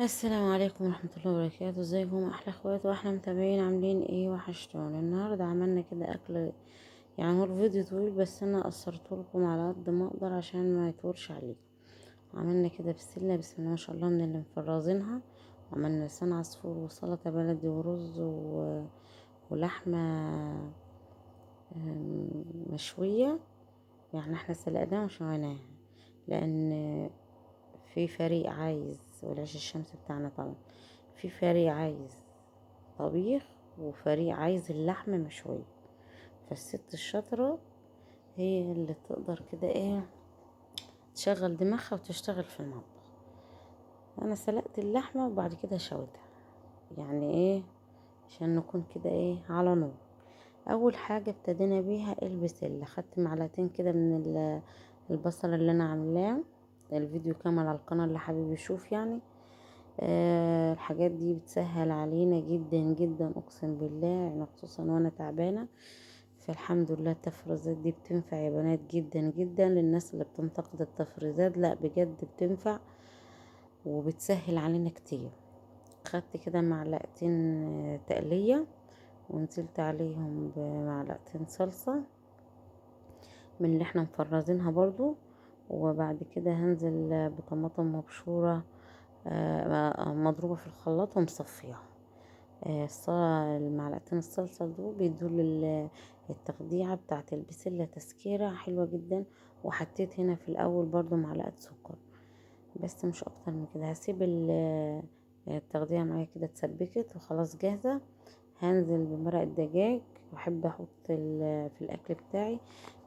السلام عليكم ورحمة الله وبركاته. ازيكم احلى اخوات واحلى متابعين؟ عاملين ايه؟ وحشتوني. النهاردة عملنا كده اكل، يعني هو الفيديو طويل بس انا قصرت لكم على قد ما اقدر عشان ما يطولش عليكم. عملنا كده بسلة بسم الله ما شاء الله من اللي مفرزينها، وعملنا لسان عصفور وسلطة بلدي ورز ولحمة مشوية. يعني احنا سلقناها وشويناها لان في فريق عايز، والعيش الشمس بتاعنا طبعا، في فريق عايز طبيخ وفريق عايز اللحمة مشوية. فالست الشاطرة هي اللي تقدر كده ايه تشغل دماغها وتشتغل في المطبخ. انا سلقت اللحمة وبعد كده شويتها، يعني ايه عشان نكون كده ايه على نور. اول حاجة ابتدينا بيها البسلة، خدت معلقتين كده من البصل اللي انا عاملاه. الفيديو كامل على القناة اللي حابب يشوف يعني. الحاجات دي بتسهل علينا جدا جدا اقسم بالله، يعني خصوصا وانا تعبانة. فالحمد لله التفريزات دي بتنفع يا بنات جدا جدا للناس اللي بتنتقد التفريزات، لا بجد بتنفع وبتسهل علينا كتير. خدت كده معلقتين تقلية، ونزلت عليهم بمعلقتين صلصة من اللي احنا مفرزينها برضو. وبعد كده هنزل بطماطم مبشورة مضروبة في الخلاط ومصفيها. المعلقتين الصلصة دول بيدوا التخديعة بتاعة البسلة تسكيرة حلوة جدا. وحطيت هنا في الأول برضو معلقة سكر، بس مش أكتر من كده. هسيب التخديعة معايا كده اتسبكت وخلاص جاهزة. هنزل بمرق الدجاج، بحب أحط في الأكل بتاعي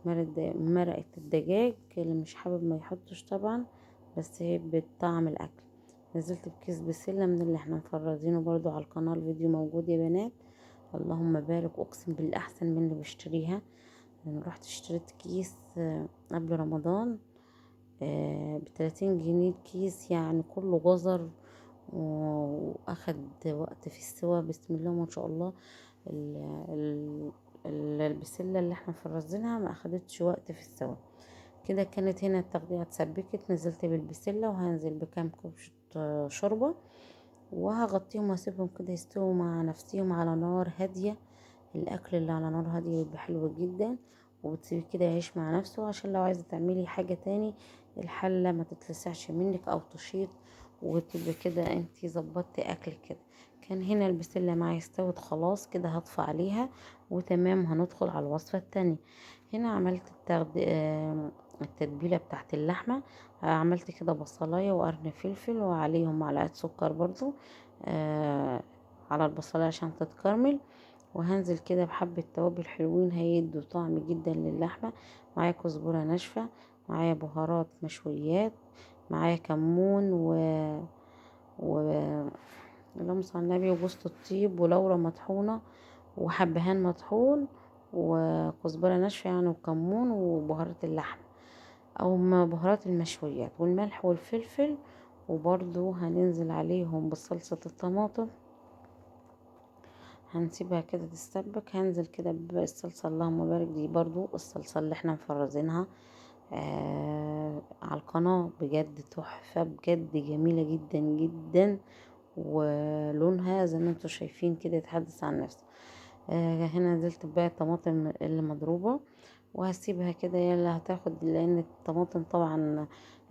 مرقة الدجاج، اللي مش حابب ما يحطش طبعا، بس هي بطعم الأكل. نزلت بكيس بسلة من اللي احنا مفرزينه برضو على القناة، الفيديو موجود يا بنات. اللهم بارك، اقسم بالله احسن من اللي بشتريها. انا رحت اشتريت كيس قبل رمضان ب30 جنيه الكيس، يعني كله جزر واخد وقت في السوا بسم الله ما شاء الله. ال- ال- البسلة اللي احنا مفرزينها ما اخدتش وقت في السوا. كده كانت هنا التغذية اتسبكت، نزلت بالبسلة وهنزل بكام كوبشة شوربة، وهغطيهم واسيبهم كده يستووا مع نفسهم على نار هادية. الاكل اللي على نار هادية بيبقى حلو جدا، وبتسيبيه كده يعيش مع نفسه عشان لو عايزة تعملي حاجة تاني الحلة ما تتلسعش منك او تشيط، وتبقى كده انتي ظبطتي اكل كده. كان هنا البسلة معايا استوت خلاص، كده هطفي عليها وتمام. هندخل على الوصفة التانية. هنا عملت التتبيلة بتاعت اللحمة. عملت كده بصلاية وقرن فلفل وعليهم معلقة سكر برضو على البصلاية عشان تتكرمل. وهنزل كده بحبة توابل حلوين هيدوا طعم جدا للحمة. معايا كزبرة ناشفة، معايا بهارات مشويات، معايا كمون و... اللهم صل على النبي، وجوز الطيب ولورا مطحونة وحبهان مطحون وكزبرة ناشفة يعني، وكمون وبهارات اللحم او بهارات المشويات والملح والفلفل. وبرضو هننزل عليهم بصلصة الطماطم، هنسيبها كده تستبك. هنزل كده بالصلصة، اللهم بارك، دي برضو الصلصة اللي احنا مفرزينها على القناة. بجد تحفة، بجد جميلة جدا جدا، ولونها زي ما انتوا شايفين كده يتحدث عن نفسه. هنا نزلت بقى الطماطم اللي مضروبة، وهسيبها كده يلا هتاخد، لان الطماطم طبعا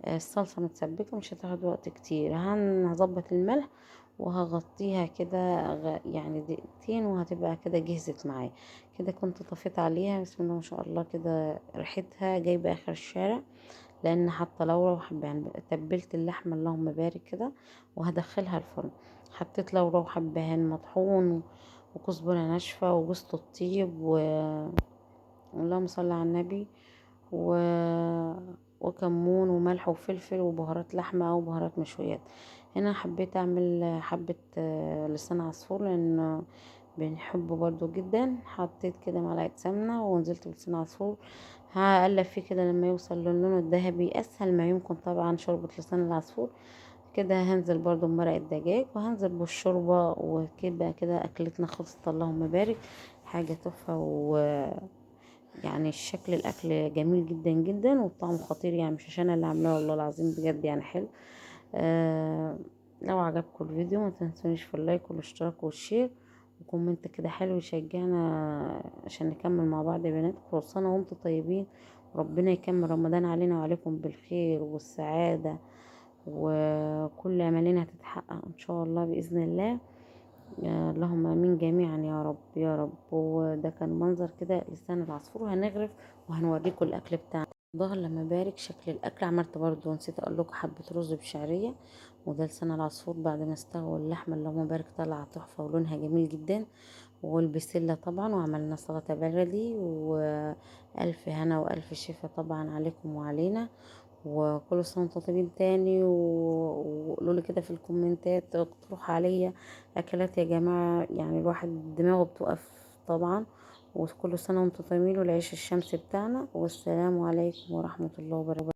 الصلصة متسبكة مش هتاخد وقت كتير. هظبط الملح وهغطيها كده يعني دقيقتين وهتبقى كده جهزت معايا. كده كنت طفيت عليها بسم الله ما شاء الله، كده ريحتها جايبة اخر الشارع، لان حاطه لورا وحبهان. تبلت اللحمه اللهم بارك كده وهدخلها الفرن. حطيت لورا وحبهان مطحون وكزبره ناشفه وجوز الطيب اللهم صل على النبي و... وكمون وملح وفلفل وبهارات لحمه او بهارات مشويات. هنا حبيت اعمل حبه لسان عصفور لان بنحبه برضو جدا. حطيت كده معلقه سمنه ونزلت بلسان عصفور، هقلب فيه كده لما يوصل للون الذهبي اسهل ما يمكن. طبعا شوربة لسان العصفور. كده هنزل برضو بمرق الدجاج وهنزل بالشوربة، وكده كده اكلتنا خلصت اللهم بارك. حاجة تحفة، يعني الشكل الاكل جميل جدا جدا والطعم خطير، يعني مش عشان اللي عاملاه والله العظيم بجد يعني حلو. لو عجبكم الفيديو ما تنسونيش في اللايك والاشتراك والشير وكومنت كده حلو يشجعنا عشان نكمل مع بعض يا بنات. كل سنة وانتم طيبين، وربنا يكمل رمضان علينا وعليكم بالخير والسعادة، وكل امالنا هتتحقق ان شاء الله بإذن الله. اللهم امين جميعا يا رب يا رب. وده كان منظر كده لسان العصفور، وهنغرف وهنوريكم الاكل بتاعنا. ظهر لما بارك شكل الاكل. عملت برضو نسيت اقول لكم حبه رز بشعريه، وده لسان العصفور بعد ما استوى اللحمه اللهم بارك طلع تحفه ولونها جميل جدا، والبسله طبعا. وعملنا سلطه بلدي، والف هنا والف شفا طبعا عليكم وعلينا. وكل سنه وانتم طيبين تاني، وقولوا لي كده في الكومنتات، اقترحوا عليا اكلات يا جماعه، يعني الواحد دماغه بتقف طبعا. وكل سنه وانتم طيبين، والعيش الشمس بتاعنا. والسلام عليكم ورحمه الله وبركاته.